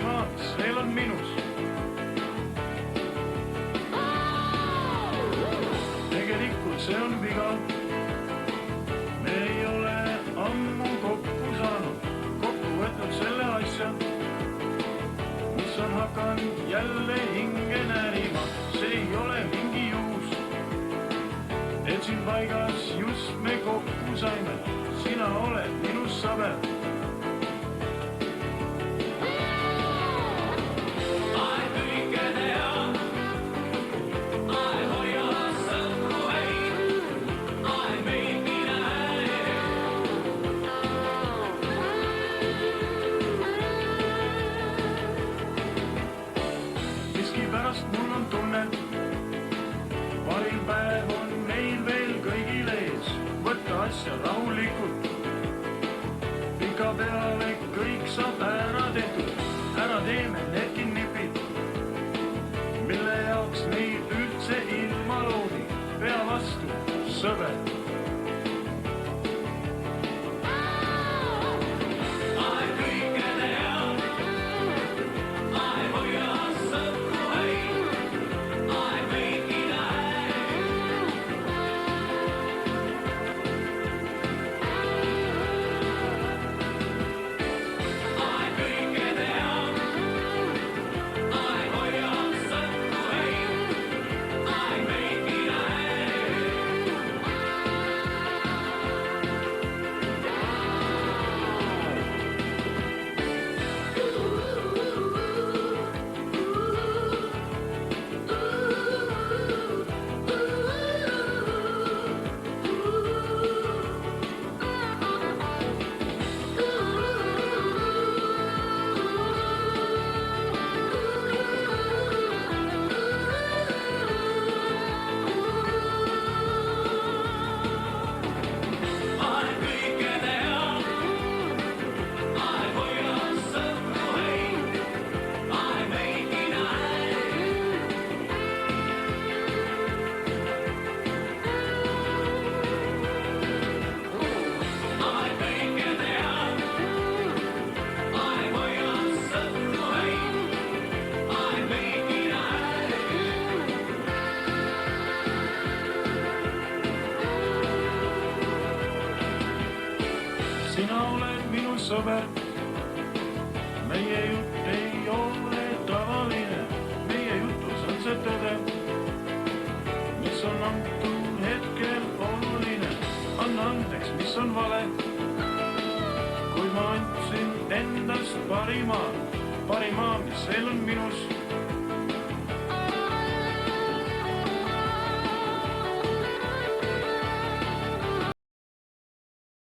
parima, mis veel on minus. Tegelikult see on viga. Me ei ole ammu kokku saanud, kokku võtnud selle asja, mis on hakanud jälle hinge närima. See ei ole mingi juhus, et siin paigas just me kokku saime. Sina oled minus sõber. Miskipärast mul on tunne, parim päev on meil veel kõigil ees. Võtta asja rahulikult, pika peale kõik saab ära tehtud. Ära teeme need kinnipid, mille jaoks neid üldse ilma loodi. Pea vastu, sõber. Sina oled minu sõber. Meie jutt ei ole tavaline. Meie jutus on see tõde, mis on antud hetkel oluline. Anna andeks, mis on vale, kui ma andsin endast parima, mis veel on minus.